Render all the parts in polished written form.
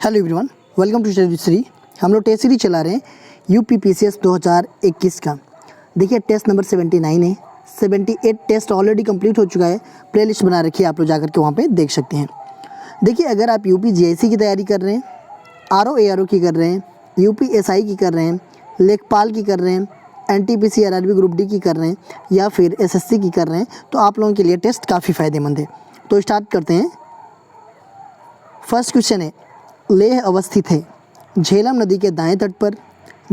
Hello everyone, welcome to test series. हम लोग test series चला रहे हैं यूपीपीसीएस 2021 का। देखिए टेस्ट नंबर 79 है। 78 टेस्ट ऑलरेडी कंप्लीट हो चुका है। प्लेलिस्ट बना रखी है, आप लोग जाकर के वहाँ पे देख सकते हैं। देखिए अगर आप यूपी जीआईसी की तैयारी कर रहे हैं, आरओ एआरओ की कर रहे हैं, यूपी एसआई की कर रहे हैं, लेखपाल की कर रहे हैं, एनटीपीसी आरआरबी ग्रुप डी की कर रहे हैं या फिर एसएससी की कर रहे हैं, तो आप लोगों के लिए टेस्ट काफ़ी फ़ायदेमंद है। तो स्टार्ट करते हैं। फर्स्ट क्वेश्चन है, लेह अवस्थित है झेलम नदी के दाएं तट पर,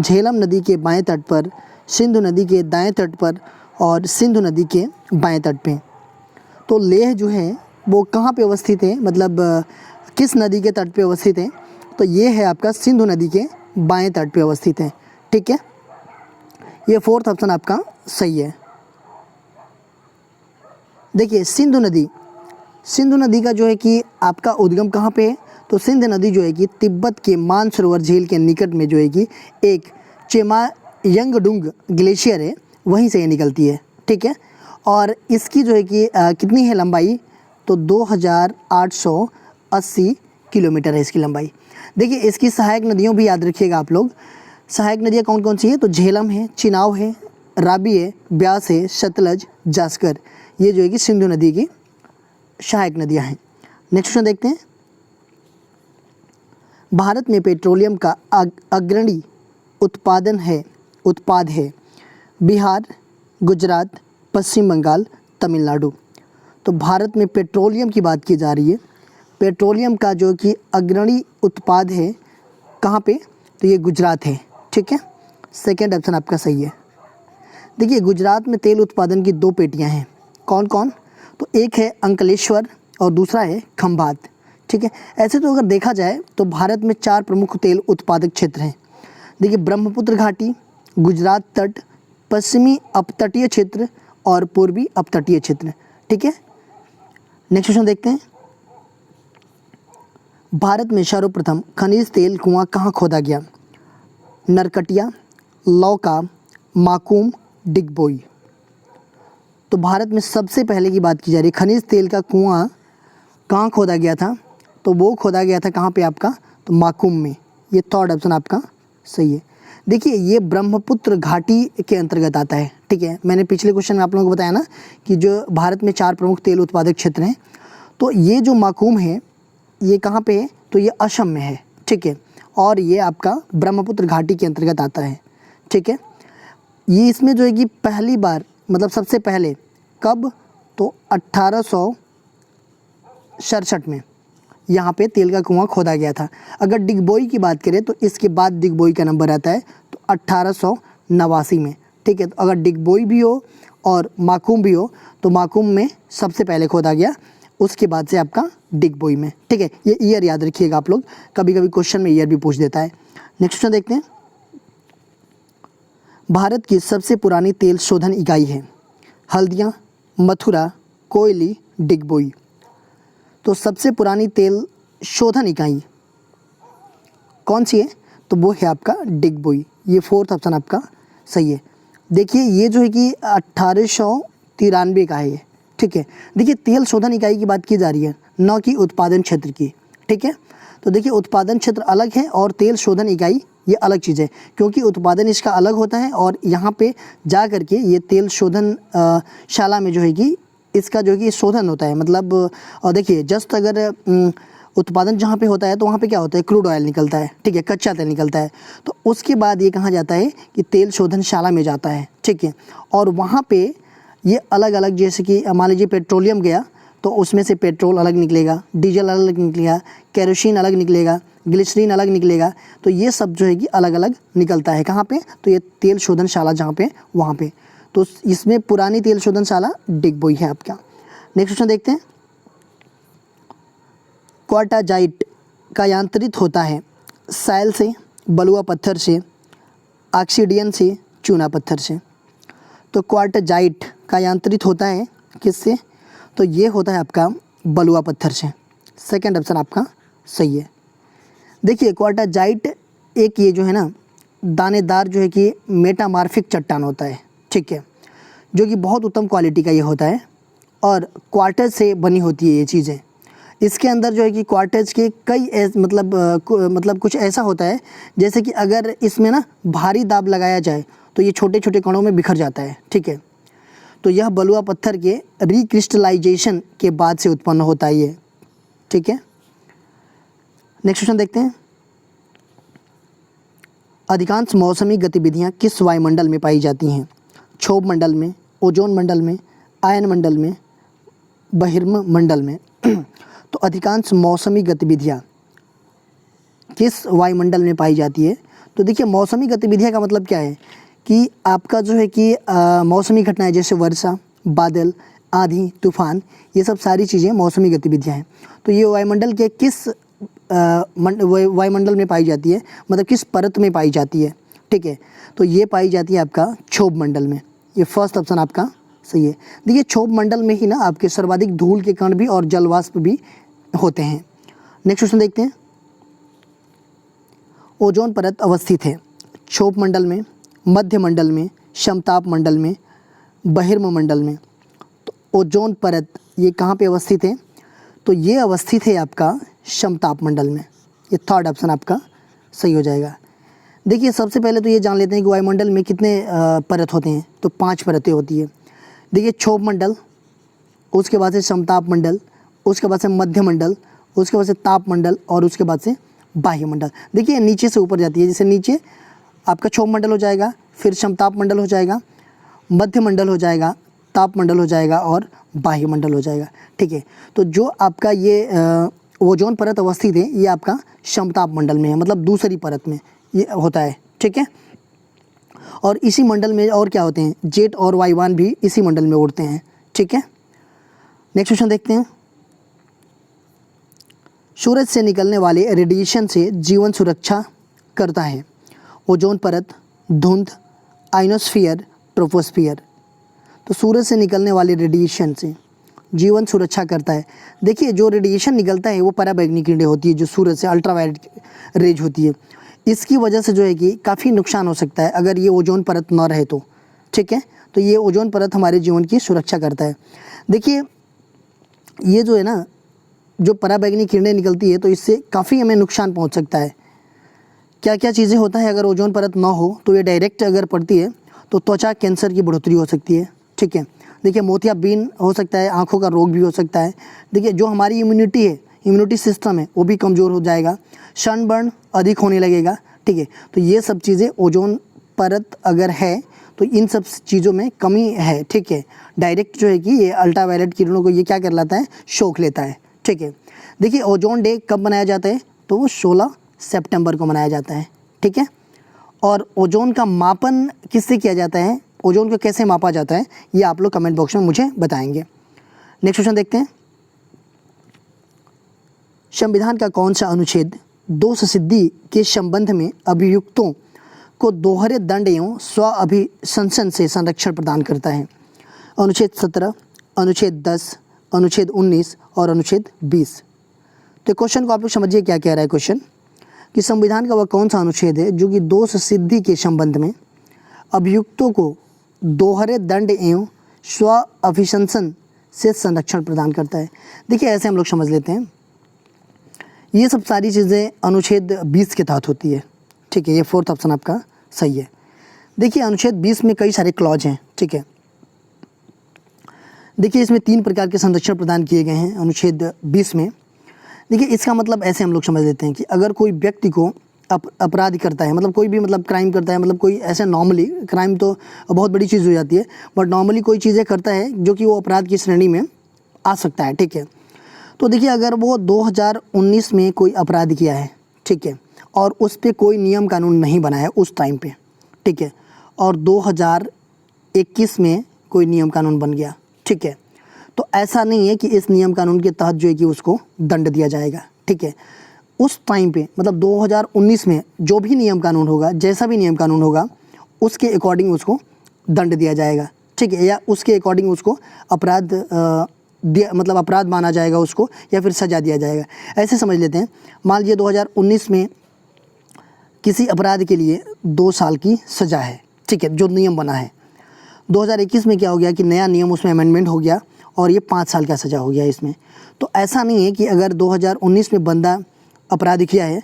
झेलम नदी के बाएं तट पर, सिंधु नदी के दाएं तट पर और सिंधु नदी के बाएं तट पे। तो लेह जो है वो कहाँ पे अवस्थित है, मतलब किस नदी के तट पे अवस्थित है? तो ये है आपका सिंधु नदी के बाएं तट पे अवस्थित है। ठीक है, ये फोर्थ ऑप्शन आपका सही है। देखिए सिंधु नदी का जो है कि आपका उद्गम कहाँ पे है? तो सिंध नदी जो है कि तिब्बत के मानसरोवर झील के निकट में जो है कि एक चेमायंगडुंग ग्लेशियर है, वहीं से ये निकलती है। ठीक है, और इसकी जो है कि कितनी है लंबाई? तो 2880 किलोमीटर है इसकी लंबाई। देखिए इसकी सहायक नदियों भी याद रखिएगा आप लोग। सहायक नदियाँ कौन कौन सी है? तो झेलम है, चिनाव है, राबी है, ब्यास है, सतलज, जास्कर। ये जो है कि सिंधु नदी की सहायक नदियाँ हैं। नेक्स्ट क्वेश्चन देखते हैं। भारत में पेट्रोलियम का अग्रणी उत्पाद है बिहार, गुजरात, पश्चिम बंगाल, तमिलनाडु। तो भारत में पेट्रोलियम की बात की जा रही है। पेट्रोलियम का जो कि अग्रणी उत्पाद है कहाँ पे? तो ये गुजरात है। ठीक है, सेकेंड ऑप्शन आपका सही है। देखिए गुजरात में तेल उत्पादन की दो पेटियाँ हैं। कौन कौन? तो एक है अंकलेश्वर और दूसरा है खंभात। ठीक है, ऐसे तो अगर देखा जाए तो भारत में 4 प्रमुख तेल उत्पादक क्षेत्र हैं। देखिए ब्रह्मपुत्र घाटी, गुजरात तट, पश्चिमी अपतटीय क्षेत्र और पूर्वी अपतटीय क्षेत्र। ठीक है, नेक्स्ट क्वेश्चन देखते हैं। भारत में सर्वप्रथम खनिज तेल कुआं कहाँ खोदा गया? नरकटिया, लौका, माकूम, डिगबोई। तो भारत में सबसे पहले की बात की जा रही है, खनिज तेल का कुआं कहाँ खोदा गया था? तो वो खोदा गया था कहाँ पे आपका? तो माकूम में। ये थर्ड ऑप्शन आपका सही है। देखिए ये ब्रह्मपुत्र घाटी के अंतर्गत आता है। ठीक है, मैंने पिछले क्वेश्चन में आप लोगों को बताया ना कि जो भारत में 4 प्रमुख तेल उत्पादक क्षेत्र हैं, तो ये जो माकूम है ये कहाँ पे है? तो ये असम में है। ठीक है, और ये आपका ब्रह्मपुत्र घाटी के अंतर्गत आता है। ठीक है, ये इसमें जो है कि पहली बार, मतलब सबसे पहले कब? तो 1867 में यहाँ पे तेल का कुआं खोदा गया था। अगर डिगबोई की बात करें तो इसके बाद डिगबोई का नंबर आता है, तो 1889 में। ठीक है, तो अगर डिगबोई भी हो और माकूम भी हो तो माकूम में सबसे पहले खोदा गया, उसके बाद से आपका डिगबोई में। ठीक है, ये ईयर याद रखिएगा आप लोग, कभी कभी क्वेश्चन में ईयर भी पूछ देता है। नेक्स्ट क्वेश्चन देखते हैं। भारत की सबसे पुरानी तेल शोधन इकाई है हल्दिया, मथुरा, कोयली, डिगबोई। तो सबसे पुरानी तेल शोधन इकाई कौन सी है? तो वो है आपका डिगबोई। ये फोर्थ ऑप्शन आपका सही है। देखिए ये जो है कि 1893 का है ये। ठीक है, देखिए तेल शोधन इकाई की बात की जा रही है, न कि उत्पादन क्षेत्र की। ठीक है, तो देखिए उत्पादन क्षेत्र अलग है और तेल शोधन इकाई ये अलग चीज़ है, क्योंकि उत्पादन इसका अलग होता है और यहाँ पे जा कर के ये तेल शोधन शाला में जो है कि इसका जो है कि शोधन होता है। मतलब और देखिए जस्ट अगर उत्पादन जहाँ पे होता है तो वहाँ पे क्या होता है? क्रूड ऑयल निकलता है। ठीक है, कच्चा तेल निकलता है। तो उसके बाद ये कहाँ जाता है कि तेल शोधन शाला में जाता है। ठीक है, और वहाँ पे ये अलग अलग, जैसे कि मान लीजिए पेट्रोलियम गया तो उसमें से पेट्रोल अलग निकलेगा, डीजल अलग निकलेगा, केरोसिन अलग निकलेगा, ग्लिसरीन अलग निकलेगा। तो ये सब जो है कि अलग अलग निकलता है। कहाँ पे? तो ये तेल शोधनशाला जहाँ पे, वहाँ पे। तो इसमें पुरानी तेल शोधनशाला डिगबोई है आपका। नेक्स्ट क्वेश्चन देखते हैं। क्वार्टाजाइट का यांत्रित होता है सैल से, बलुआ पत्थर से, ऑक्सीडियन से, चूना पत्थर से। तो क्वार्टाजाइट का यांत्रित होता है किससे? तो ये होता है आपका बलुआ पत्थर से। सेकेंड ऑप्शन आपका सही है। देखिए क्वार्टाजाइट एक ये जो है ना दानेदार जो है कि मेटामार्फिक चट्टान होता है। ठीक है, जो कि बहुत उत्तम क्वालिटी का ये होता है और क्वार्टर से बनी होती है ये चीज़ें। इसके अंदर जो है कि क्वार्टेज के कई मतलब कुछ ऐसा होता है जैसे कि अगर इसमें ना भारी दाब लगाया जाए तो ये छोटे छोटे कणों में बिखर जाता है, ठीक है। तो यह बलुआ पत्थर के रिक्रिस्टलाइजेशन के बाद से उत्पन्न होता है ये, ठीक है। नेक्स्ट क्वेश्चन देखते हैं। अधिकांश मौसमी गतिविधियां किस वायुमंडल में पाई जाती हैं? क्षोभ मंडल में, ओजोन मंडल में, आयन मंडल में, बहिर्म मंडल में। तो अधिकांश मौसमी गतिविधियां किस वायुमंडल में पाई जाती है? तो देखिए मौसमी गतिविधियां का मतलब क्या है कि आपका जो है कि मौसमी घटनाएं जैसे वर्षा, बादल, आंधी, तूफान, ये सब सारी चीज़ें मौसमी गतिविधियां हैं। तो ये वायुमंडल के किस वायुमंडल में पाई जाती है, मतलब किस परत में पाई जाती है, ठीक है। तो ये पाई जाती है आपका क्षोभ मंडल में। ये फर्स्ट ऑप्शन आपका सही है। देखिए क्षोभ मंडल में ही ना आपके सर्वाधिक धूल के कण भी और जलवाष्प भी होते हैं। नेक्स्ट क्वेश्चन देखते हैं। ओजोन परत अवस्थित है क्षोभ मंडल में, मध्य मंडल में, समताप मंडल में, बहिर्म मंडल में। तो ओजोन परत ये कहाँ पे अवस्थित है? तो ये अवस्थित है आपका समताप मंडल में। ये थर्ड ऑप्शन आपका सही हो जाएगा। देखिए सबसे पहले तो ये जान लेते हैं कि वायुमंडल में कितने परत होते हैं। तो 5 परतें होती है। देखिए क्षोभ मंडल, उसके बाद से समताप मंडल, उसके बाद से मध्य मंडल, उसके बाद से ताप मंडल और उसके बाद से बाह्य मंडल। देखिए नीचे से ऊपर जाती है, जैसे नीचे आपका क्षोभ मंडल हो जाएगा, फिर समताप मंडल हो जाएगा, मध्य मंडल हो जाएगा, ताप मंडल हो जाएगा और बाह्य मंडल हो जाएगा, ठीक है। तो जो आपका ये ओजोन परत अवस्थित है ये आपका समताप मंडल में है, मतलब दूसरी परत में ये होता है, ठीक है। और इसी मंडल में और क्या होते हैं, जेट और वायुयान भी इसी मंडल में उड़ते हैं, ठीक है। नेक्स्ट क्वेश्चन देखते हैं। सूरज से निकलने वाले रेडिएशन से जीवन सुरक्षा करता है? ओजोन परत, धुंध, आइनोस्फीयर, ट्रोपोस्फीयर। तो सूरज से निकलने वाले रेडिएशन से जीवन सुरक्षा करता है। देखिए जो रेडिएशन निकलता है वो पराबैंगनी किरणें होती है, जो सूरज से अल्ट्रावायलेट रेज होती है। इसकी वजह से जो है कि काफ़ी नुकसान हो सकता है अगर ये ओजोन परत ना रहे तो, ठीक है। तो ये ओजोन परत हमारे जीवन की सुरक्षा करता है। देखिए ये जो है ना, जो पराबैंगनी किरणें निकलती है तो इससे काफ़ी हमें नुकसान पहुंच सकता है। क्या क्या चीज़ें होता है, अगर ओजोन परत ना हो तो ये डायरेक्ट अगर पड़ती है तो त्वचा कैंसर की बढ़ोतरी हो सकती है, ठीक है। देखिए मोतियाबिंद हो सकता है, आँखों का रोग भी हो सकता है। देखिए जो हमारी इम्यूनिटी है, इम्यूनिटी सिस्टम है, वो भी कमज़ोर हो जाएगा, सनबर्न अधिक होने लगेगा, ठीक है। तो ये सब चीज़ें ओजोन परत अगर है तो इन सब चीज़ों में कमी है, ठीक है। डायरेक्ट जो है कि ये अल्ट्रावायलेट किरणों को ये क्या कर लेता है, सोख लेता है, ठीक है। देखिए ओजोन डे कब मनाया जाता है? तो वो 16 सितंबर को मनाया जाता है, ठीक है। और ओजोन का मापन किससे किया जाता है, ओजोन को कैसे मापा जाता है, ये आप लोग कमेंट बॉक्स में मुझे बताएंगे। नेक्स्ट क्वेश्चन देखते हैं। संविधान का कौन सा अनुच्छेद दोष सिद्धि के संबंध में अभियुक्तों को दोहरे दंड एवं स्व अभिशंसन से संरक्षण प्रदान करता है? अनुच्छेद 17, अनुच्छेद 10, अनुच्छेद 19 और अनुच्छेद 20। तो क्वेश्चन को आप लोग समझिए क्या कह रहा है क्वेश्चन, कि संविधान का वह कौन सा अनुच्छेद है जो कि दोष सिद्धि के संबंध में अभियुक्तों को दोहरे दंड एवं स्व अभिशंसन से संरक्षण प्रदान करता है। देखिए ऐसे हम लोग समझ लेते हैं, ये सब सारी चीज़ें अनुच्छेद 20 के तहत होती है, ठीक है। ये फोर्थ ऑप्शन आपका सही है। देखिए अनुच्छेद 20 में कई सारे क्लॉज हैं, ठीक है। देखिए इसमें 3 प्रकार के संरक्षण प्रदान किए गए हैं अनुच्छेद 20 में। देखिए इसका मतलब ऐसे हम लोग समझ लेते हैं कि अगर कोई व्यक्ति को अपराध करता है, मतलब कोई भी मतलब क्राइम करता है, मतलब कोई ऐसे नॉर्मली क्राइम तो बहुत बड़ी चीज़ हो जाती है, बट नॉर्मली कोई चीज़ें करता है जो कि वो अपराध की श्रेणी में आ सकता है, ठीक है। तो देखिए अगर वो 2019 में कोई अपराध किया है, ठीक है, और उस पर कोई नियम कानून नहीं बना है उस टाइम पे, ठीक है, और 2021 में कोई नियम कानून बन गया, ठीक है, तो ऐसा नहीं है कि इस नियम कानून के तहत जो है कि उसको दंड दिया जाएगा, ठीक है। उस टाइम पे मतलब 2019 में जो भी नियम कानून होगा, जैसा भी नियम कानून होगा, उसके अकॉर्डिंग उसको दंड दिया जाएगा, ठीक है, या उसके अकॉर्डिंग उसको अपराध मतलब अपराध माना जाएगा उसको, या फिर सज़ा दिया जाएगा। ऐसे समझ लेते हैं, मान लीजिए 2019 में किसी अपराध के लिए 2 साल की सज़ा है, ठीक है, जो नियम बना है। 2021 में क्या हो गया कि नया नियम उसमें अमेंडमेंट हो गया और ये 5 साल का सज़ा हो गया इसमें। तो ऐसा नहीं है कि अगर 2019 में बंदा अपराध किया है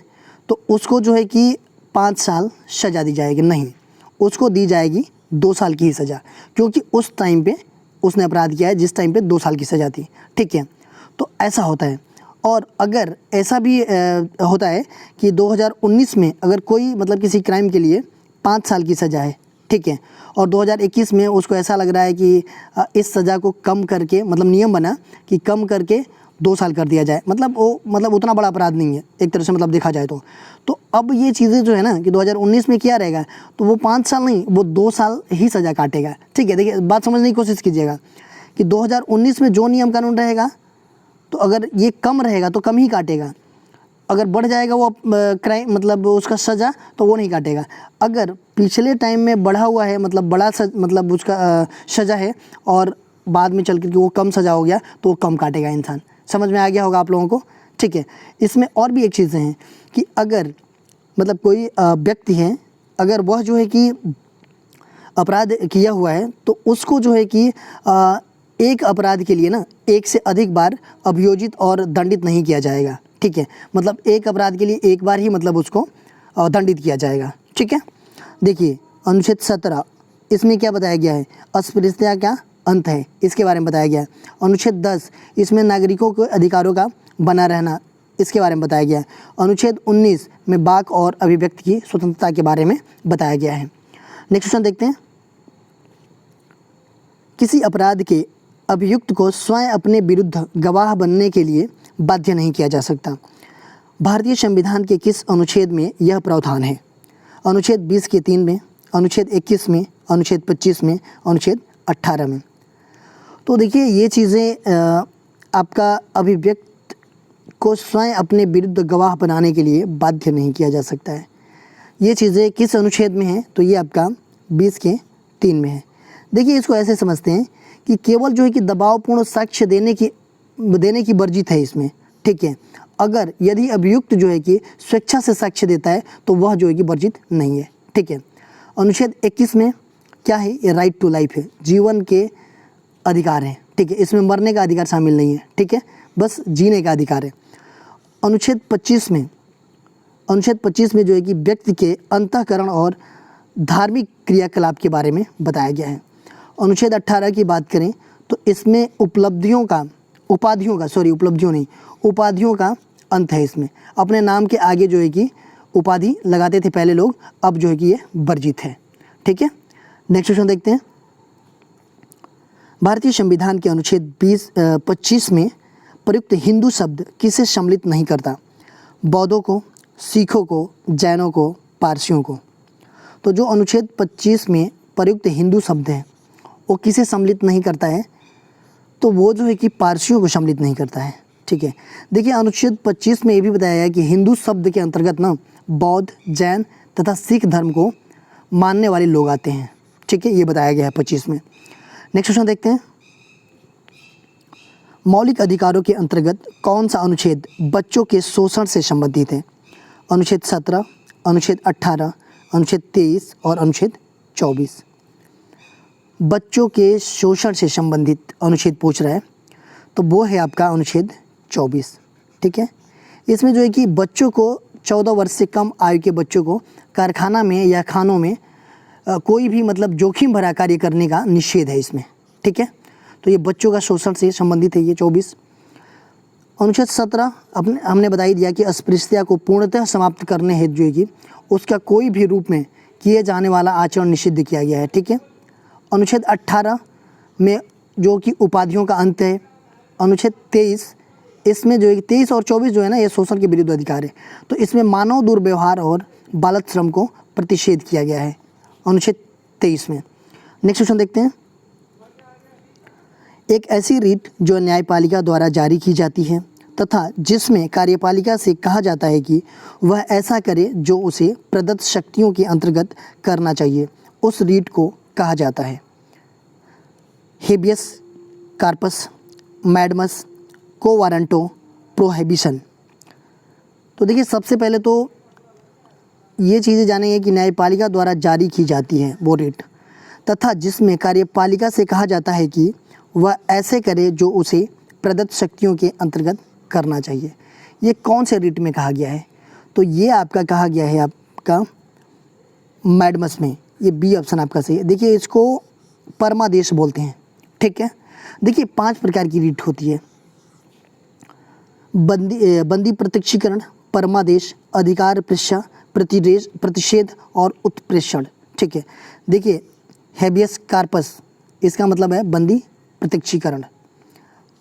तो उसको जो है कि 5 साल सज़ा दी जाएगी, नहीं, उसको दी जाएगी 2 साल की ही सज़ा, क्योंकि उस टाइम पे उसने अपराध किया है जिस टाइम पे 2 साल की सज़ा थी, ठीक है। तो ऐसा होता है। और अगर ऐसा भी होता है कि 2019 में अगर कोई मतलब किसी क्राइम के लिए 5 साल की सज़ा है, ठीक है, और 2021 में उसको ऐसा लग रहा है कि इस सज़ा को कम करके, मतलब नियम बना कि कम करके 2 साल कर दिया जाए, मतलब वो मतलब उतना बड़ा अपराध नहीं है एक तरह से, मतलब देखा जाए तो अब ये चीज़ें जो है ना कि 2019 में क्या रहेगा, तो वो 5 साल नहीं, वो 2 साल ही सज़ा काटेगा, ठीक है। देखिए बात समझने की कोशिश कीजिएगा कि 2019 में जो नियम कानून रहेगा, तो अगर ये कम रहेगा तो कम ही काटेगा, अगर बढ़ जाएगा वो क्राइम मतलब उसका सज़ा, तो वो नहीं काटेगा। अगर पिछले टाइम में बढ़ा हुआ है, मतलब बड़ा मतलब उसका सज़ा है, और बाद में चल के वो कम सज़ा हो गया, तो वो कम काटेगा इंसान। समझ में आ गया होगा आप लोगों को, ठीक है। इसमें और भी एक चीज़ें हैं कि अगर मतलब कोई व्यक्ति है, अगर वह जो है कि अपराध किया हुआ है, तो उसको जो है कि एक अपराध के लिए ना एक से अधिक बार अभियोजित और दंडित नहीं किया जाएगा, ठीक है। मतलब एक अपराध के लिए एक बार ही मतलब उसको दंडित किया जाएगा, ठीक है। देखिए अनुच्छेद 17, इसमें क्या बताया गया है, अस्पृश्यता का अंत है, इसके बारे में बताया गया है। अनुच्छेद 10, इसमें नागरिकों के अधिकारों का बना रहना, इसके बारे में बताया गया है। अनुच्छेद 19 में वाक और अभिव्यक्ति की स्वतंत्रता के बारे में बताया गया है। नेक्स्ट क्वेश्चन देखते हैं। किसी अपराध के अभियुक्त को स्वयं अपने विरुद्ध गवाह बनने के लिए बाध्य नहीं किया जा सकता। भारतीय संविधान के किस अनुच्छेद में यह प्रावधान है? अनुच्छेद 20 के 3 में, अनुच्छेद 21 में, अनुच्छेद 25 में, अनुच्छेद 18 में। तो देखिए ये चीज़ें आपका अभिव्यक्त को स्वयं अपने विरुद्ध गवाह बनाने के लिए बाध्य नहीं किया जा सकता है। ये चीज़ें किस अनुच्छेद में हैं? तो ये आपका 20 के 3 में है। देखिए इसको ऐसे समझते हैं कि केवल जो है कि दबावपूर्ण साक्ष्य देने की वर्जित है इसमें, ठीक है। अगर यदि अभियुक्त जो है कि स्वेच्छा से साक्ष्य देता है तो वह जो है कि वर्जित नहीं है, ठीक है। अनुच्छेद 21 में क्या है? ये राइट टू लाइफ है, जीवन के अधिकार है, ठीक है। इसमें मरने का अधिकार शामिल नहीं है, ठीक है, बस जीने का अधिकार है। अनुच्छेद 25 में जो है कि व्यक्ति के अंतःकरण और धार्मिक क्रियाकलाप के बारे में बताया गया है। अनुच्छेद 18 की बात करें तो इसमें उपाधियों का अंत है। इसमें अपने नाम के आगे जो है कि उपाधि लगाते थे पहले लोग, अब जो है कि ये वर्जित है, ठीक है। नेक्स्ट क्वेश्चन देखते हैं। भारतीय संविधान के अनुच्छेद 25 में प्रयुक्त हिंदू शब्द किसे सम्मिलित नहीं करता? बौद्धों को, सिखों को, जैनों को, पारसियों को। तो जो अनुच्छेद 25 में प्रयुक्त हिंदू शब्द है वो किसे सम्मिलित नहीं करता है? तो वो जो है कि पारसियों को सम्मिलित नहीं करता है, ठीक है। देखिए अनुच्छेद 25 में ये भी बताया गया कि हिंदू शब्द के अंतर्गत ना बौद्ध, जैन तथा सिख धर्म को मानने वाले लोग आते हैं, ठीक है, ये बताया गया है 25 में। नेक्स्ट क्वेश्चन देखते हैं। मौलिक अधिकारों के अंतर्गत कौन सा अनुच्छेद बच्चों के शोषण से संबंधित है? अनुच्छेद 17, अनुच्छेद 18, अनुच्छेद 23 और अनुच्छेद 24। बच्चों के शोषण से संबंधित अनुच्छेद पूछ रहा है, तो वो है आपका अनुच्छेद 24, ठीक है। इसमें जो है कि बच्चों को 14 वर्ष से कम आयु के बच्चों को कारखाना में या खानों में कोई भी मतलब जोखिम भरा कार्य करने का निषेध है इसमें, ठीक है। तो ये बच्चों का शोषण से संबंधित है ये 24। अनुच्छेद 17 हमने बता ही दिया कि अस्पृश्यता को पूर्णतः समाप्त करने हेतु जो है कि उसका कोई भी रूप में किए जाने वाला आचरण निषिद्ध किया गया है, ठीक है। अनुच्छेद 18 में जो कि उपाधियों का अंत है। अनुच्छेद 23, इसमें जो है 23 और 24 जो है ना ये शोषण के विरुद्ध अधिकार है, तो इसमें मानव दुर्व्यवहार और बाल श्रम को प्रतिषेध किया गया है अनुच्छेद 23 में। नेक्स्ट क्वेश्चन देखते हैं। एक ऐसी रीट जो न्यायपालिका द्वारा जारी की जाती है तथा जिसमें कार्यपालिका से कहा जाता है कि वह ऐसा करे जो उसे प्रदत्त शक्तियों के अंतर्गत करना चाहिए, उस रीट को कहा जाता है हेबियस कार्पस, मैडमस, को वारंटो, प्रोहिबिशन। तो देखिए सबसे पहले तो ये चीज़ें जानेंगे कि न्यायपालिका द्वारा जारी की जाती है वो रीट, तथा जिसमें कार्यपालिका से कहा जाता है कि वह ऐसे करे जो उसे प्रदत्त शक्तियों के अंतर्गत करना चाहिए। ये कौन से रिट में कहा गया है? तो ये आपका कहा गया है आपका मैडमस में। ये बी ऑप्शन आपका सही है। देखिए इसको परमादेश बोलते हैं, ठीक है। देखिए 5 प्रकार की रीट होती है। बंदी प्रत्यक्षीकरण, परमादेश, अधिकार पृष्ठा, प्रतिषेध और उत्प्रेषण, ठीक है। देखिए हेबियस कार्पस इसका मतलब है बंदी प्रत्यक्षीकरण,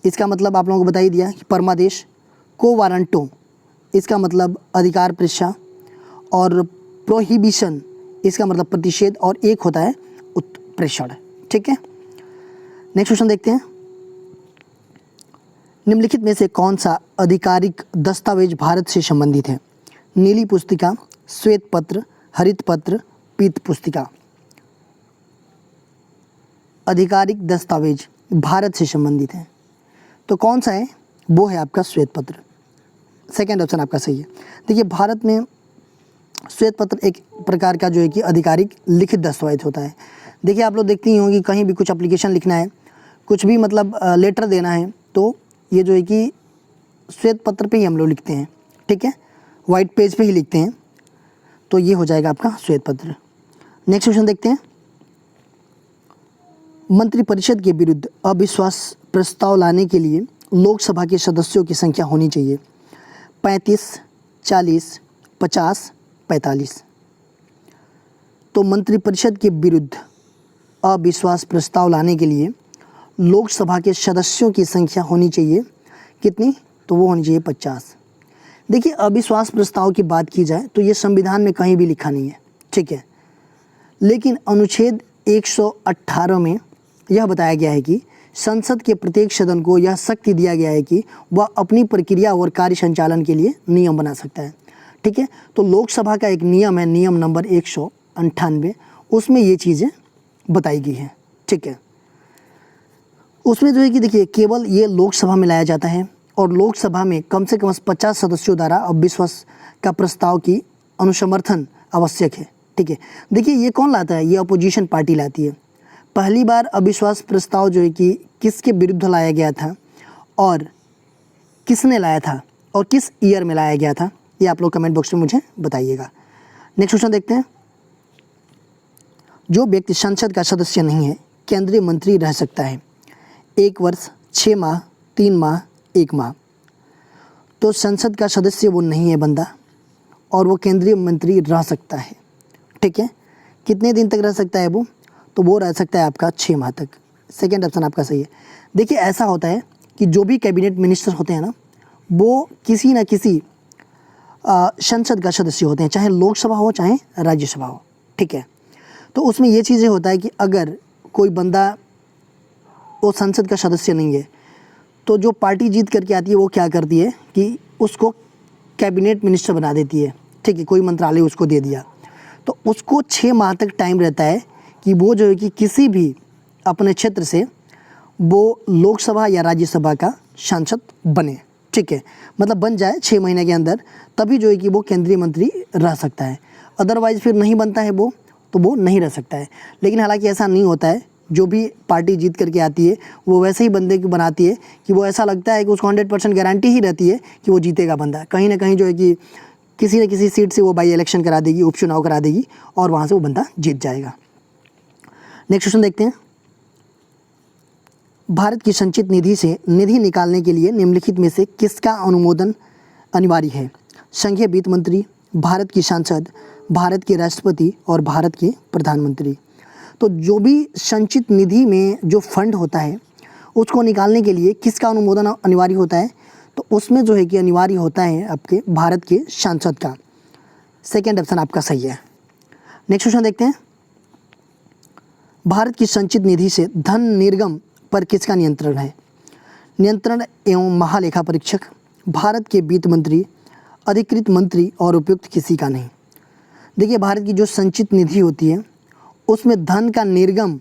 इसका मतलब आप लोगों को बता ही दिया कि परमादेश। को वारंटो इसका मतलब अधिकार पृष्ठा, और प्रोहिबिशन इसका मतलब प्रतिषेध, और एक होता है उत्प्रेषण, ठीक है। नेक्स्ट क्वेश्चन देखते हैं। निम्नलिखित में से कौन सा आधिकारिक दस्तावेज भारत से संबंधित है? नीली पुस्तिका, श्वेत पत्र, हरित पत्र, पीत पुस्तिका। आधिकारिक दस्तावेज भारत से संबंधित है तो कौन सा है? वो है आपका श्वेत पत्र। सेकेंड ऑप्शन आपका सही है। देखिए भारत में श्वेत पत्र एक प्रकार का जो है कि आधिकारिक लिखित दस्तावेज होता है। देखिए आप लोग देखती ही होंगी कहीं भी कुछ एप्लीकेशन लिखना है, कुछ भी मतलब लेटर देना है, तो ये जो है कि श्वेत पत्र पे ही हम लोग लिखते हैं, ठीक है, वाइट पेज पे ही लिखते हैं। तो ये हो जाएगा आपका श्वेत पत्र। नेक्स्ट क्वेश्चन देखते हैं। मंत्रिपरिषद के विरुद्ध अविश्वास प्रस्ताव लाने के लिए लोकसभा के सदस्यों की संख्या होनी चाहिए 35, 40, 50, 45। तो मंत्रिपरिषद के विरुद्ध अविश्वास प्रस्ताव लाने के लिए लोकसभा के सदस्यों की संख्या होनी चाहिए कितनी? तो वो होनी चाहिए 50। देखिए अविश्वास प्रस्ताव की बात की जाए तो ये संविधान में कहीं भी लिखा नहीं है, ठीक है, लेकिन अनुच्छेद 118 में यह बताया गया है कि संसद के प्रत्येक सदन को यह शक्ति दिया गया है कि वह अपनी प्रक्रिया और कार्य संचालन के लिए नियम बना सकता है, ठीक है। तो लोकसभा का एक नियम है, नियम नंबर 198, उसमें ये चीज़ें बताई गई हैं, ठीक है। उसमें जो है कि देखिए केवल ये लोकसभा में लाया जाता है और लोकसभा में कम से कम 50 सदस्यों द्वारा अविश्वास का प्रस्ताव की अनुसमर्थन आवश्यक है, ठीक है। देखिए ये कौन लाता है? ये अपोजिशन पार्टी लाती है। पहली बार अविश्वास प्रस्ताव जो है कि किसके विरुद्ध लाया गया था और किसने लाया था और किस ईयर में लाया गया था, ये आप लोग कमेंट बॉक्स में मुझे बताइएगा। नेक्स्ट क्वेश्चन देखते हैं। जो व्यक्ति संसद का सदस्य नहीं है केंद्रीय मंत्री रह सकता है 1 वर्ष, 6 माह, 3 माह, 1 माह। तो संसद का सदस्य वो नहीं है बंदा और वो केंद्रीय मंत्री रह सकता है, ठीक है। कितने दिन तक रह सकता है वो? तो वो रह सकता है आपका 6 माह तक। सेकेंड ऑप्शन आपका सही है। देखिए ऐसा होता है कि जो भी कैबिनेट मिनिस्टर होते हैं ना, वो किसी न किसी संसद का सदस्य होते हैं, चाहे लोकसभा हो चाहे राज्यसभा हो, ठीक है। तो उसमें ये चीज़ें होता है कि अगर कोई बंदा वो संसद का सदस्य नहीं है तो जो पार्टी जीत करके आती है वो क्या करती है कि उसको कैबिनेट मिनिस्टर बना देती है, ठीक है, कोई मंत्रालय उसको दे दिया। तो उसको 6 माह तक टाइम रहता है कि वो जो है कि किसी भी अपने क्षेत्र से वो लोकसभा या राज्यसभा का सांसद बने, ठीक है, मतलब बन जाए 6 महीने के अंदर, तभी जो है कि वो केंद्रीय मंत्री रह सकता है। अदरवाइज़ फिर नहीं बनता है वो, तो वो नहीं रह सकता है। लेकिन हालांकि ऐसा नहीं होता है, जो भी पार्टी जीत करके आती है वो वैसे ही बंदे की बनाती है कि वो ऐसा लगता है कि उसको 100% गारंटी ही रहती है कि वो जीतेगा बंदा। कहीं ना कहीं जो है कि किसी न किसी सीट से वो बाई इलेक्शन करा देगी, उपचुनाव करा देगी और वहाँ से वो बंदा जीत जाएगा। नेक्स्ट क्वेश्चन देखते हैं। भारत की संचित निधि से निधि निकालने के लिए निम्नलिखित में से किसका अनुमोदन अनिवार्य है? संघीय वित्त मंत्री, भारत की सांसद, भारत के राष्ट्रपति और भारत के प्रधानमंत्री। तो जो भी संचित निधि में जो फंड होता है उसको निकालने के लिए किसका अनुमोदन अनिवार्य होता है? तो उसमें जो है कि अनिवार्य होता है आपके भारत के सांसद का। सेकेंड ऑप्शन आपका सही है। नेक्स्ट क्वेश्चन देखते हैं। भारत की संचित निधि से धन निर्गम पर किसका नियंत्रण है? नियंत्रण एवं महालेखा परीक्षक, भारत के वित्त मंत्री, अधिकृत मंत्री और उपयुक्त किसी का नहीं। देखिए भारत की जो संचित निधि होती है उसमें धन का निर्गम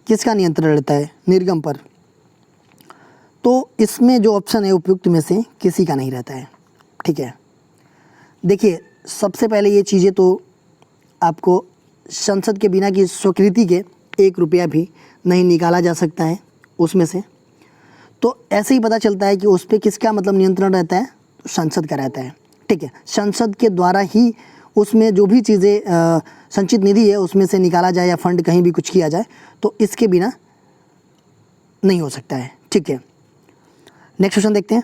किसका नियंत्रण रहता है? निर्गम पर। तो इसमें जो ऑप्शन है उपयुक्त में से किसी का नहीं रहता है, ठीक है। देखिए सबसे पहले ये चीज़ें तो आपको संसद के बिना की स्वीकृति के 1 रुपया भी नहीं निकाला जा सकता है उसमें से। तो ऐसे ही पता चलता है कि उस पर किसका मतलब नियंत्रण रहता है, तो संसद का रहता है। ठीक है, संसद के द्वारा ही उसमें जो भी चीज़ें संचित निधि है उसमें से निकाला जाए या फंड कहीं भी कुछ किया जाए, तो इसके बिना नहीं हो सकता है। ठीक है, नेक्स्ट क्वेश्चन देखते हैं।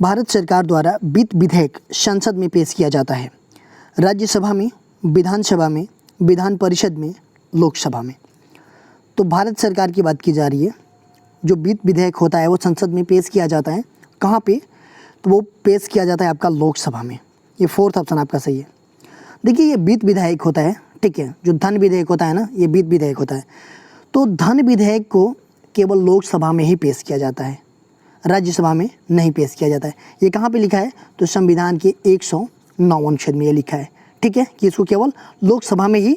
भारत सरकार द्वारा वित्त विधेयक संसद में पेश किया जाता है, राज्यसभा में, विधानसभा में, विधान परिषद में, लोकसभा में। तो भारत सरकार की बात की जा रही है, जो वित्त विधेयक होता है वो संसद में पेश किया जाता है। कहाँ पे, तो वो पेश किया जाता है आपका लोकसभा में। ये फोर्थ ऑप्शन आपका सही है। देखिए ये वित्त विधेयक होता है, ठीक है, जो धन विधेयक होता है ना, ये वित्त विधेयक होता है। तो धन विधेयक को केवल लोकसभा में ही पेश किया जाता है, राज्यसभा में नहीं पेश किया जाता है। ये कहाँ पे लिखा है, तो संविधान के 109 अनुच्छेद में ये लिखा है। ठीक है, कि इसको केवल लोकसभा में ही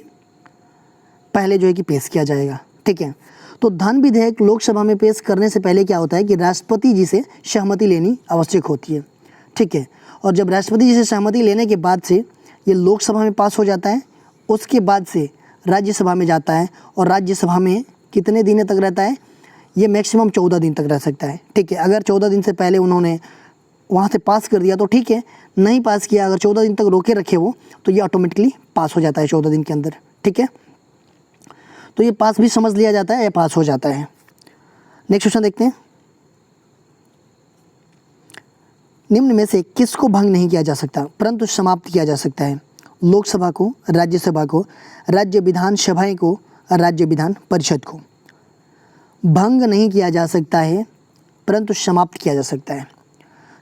पहले जो है कि पेश किया जाएगा। ठीक है, तो धन विधेयक लोकसभा में पेश करने से पहले क्या होता है कि राष्ट्रपति जी से सहमति लेनी आवश्यक होती है। ठीक है, और जब राष्ट्रपति जी से सहमति लेने के बाद से ये लोकसभा में पास हो जाता है, उसके बाद से राज्यसभा में जाता है, और राज्यसभा में कितने दिन तक रहता है, ये मैक्सिमम 14 दिन तक रह सकता है। ठीक है, अगर 14 दिन से पहले उन्होंने वहाँ से पास कर दिया तो ठीक है, नहीं पास किया, अगर 14 दिन तक रोके रखे वो, तो ये ऑटोमेटिकली पास हो जाता है 14 दिन के अंदर। ठीक है, तो ये पास भी समझ लिया जाता है या पास हो जाता है। नेक्स्ट क्वेश्चन देखते हैं। निम्न में से किसको भंग नहीं किया जा सकता परंतु समाप्त किया जा सकता है? लोकसभा को, राज्यसभा को, राज्य विधानसभाएं को, राज्य विधान परिषद को। भंग नहीं किया जा सकता है परंतु समाप्त किया जा सकता है,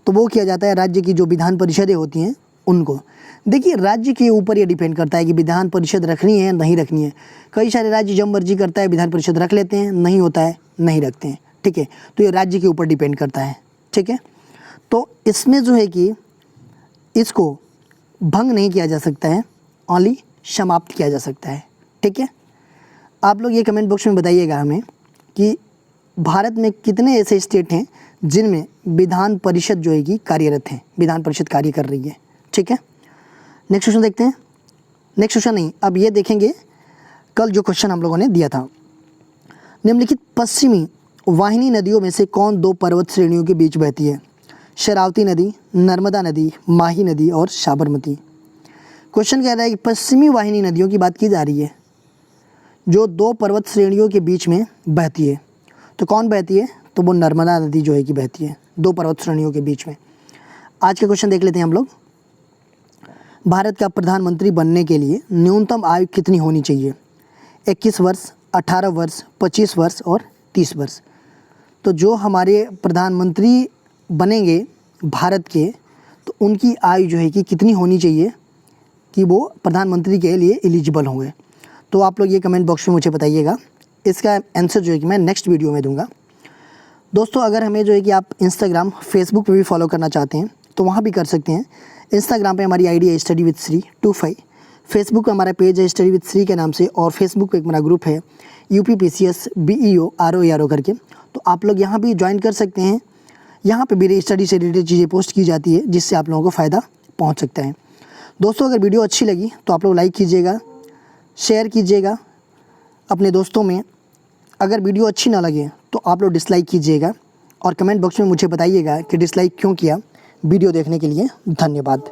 तो वो किया जाता है राज्य की जो विधान परिषदें होती हैं उनको। देखिए राज्य के ऊपर ये डिपेंड करता है कि विधान परिषद रखनी है नहीं रखनी है। कई सारे राज्य जब मर्जी करता है विधान परिषद रख लेते हैं, नहीं होता है नहीं रखते हैं। ठीक है, तो ये राज्य के ऊपर डिपेंड करता है। ठीक है, तो इसमें जो है कि इसको भंग नहीं किया जा सकता है, ओनली समाप्त किया जा सकता है। ठीक है, आप लोग ये कमेंट बॉक्स में बताइएगा हमें कि भारत में कितने ऐसे स्टेट हैं जिनमें विधान परिषद जो है कि कार्यरत है, विधान परिषद कार्य कर रही है। ठीक है, नेक्स्ट क्वेश्चन देखते हैं। नेक्स्ट क्वेश्चन नहीं, अब ये देखेंगे कल जो क्वेश्चन हम लोगों ने दिया था। निम्नलिखित पश्चिमी वाहिनी नदियों में से कौन दो पर्वत श्रेणियों के बीच बहती है? शरावती नदी, नर्मदा नदी, माही नदी और साबरमती। क्वेश्चन कह रहा है कि पश्चिमी वाहिनी नदियों की बात की जा रही है जो दो पर्वत श्रेणियों के बीच में बहती है। तो कौन बहती है? तो वो नर्मदा नदी जो है कि बहती है दो पर्वत श्रेणियों के बीच में। आज के क्वेश्चन देख लेते हैं हम लोग। भारत का प्रधानमंत्री बनने के लिए न्यूनतम आयु कितनी होनी चाहिए? 21 वर्ष, 18 वर्ष, 25 वर्ष और 30 वर्ष। तो जो हमारे प्रधानमंत्री बनेंगे भारत के, तो उनकी आयु जो है कि कितनी होनी चाहिए कि वो प्रधानमंत्री के लिए एलिजिबल होंगे? तो आप लोग ये कमेंट बॉक्स में मुझे बताइएगा। इसका आंसर जो है कि मैं नेक्स्ट वीडियो में दूंगा। दोस्तों अगर हमें जो है कि आप इंस्टाग्राम, फेसबुक पे भी फॉलो करना चाहते हैं तो वहाँ भी कर सकते हैं। इंस्टाग्राम पे हमारी आईडी है स्टडी विद श्री 25, फेसबुक पे हमारा पेज है स्टडी विद श्री के नाम से, और फेसबुक पे एक हमारा ग्रुप है UPPCS BEO RO करके। तो आप लोग यहाँ भी ज्वाइन कर सकते हैं। यहाँ पे भी स्टडी से रिलेटेड चीज़ें पोस्ट की जाती है जिससे आप लोगों को फ़ायदा पहुँच सकता है। दोस्तों अगर वीडियो अच्छी लगी तो आप लोग लाइक कीजिएगा, शेयर कीजिएगा अपने दोस्तों में। अगर वीडियो अच्छी ना लगे तो आप लोग डिसलाइक कीजिएगा, और कमेंट बॉक्स में मुझे बताइएगा कि डिसलाइक क्यों किया। वीडियो देखने के लिए धन्यवाद।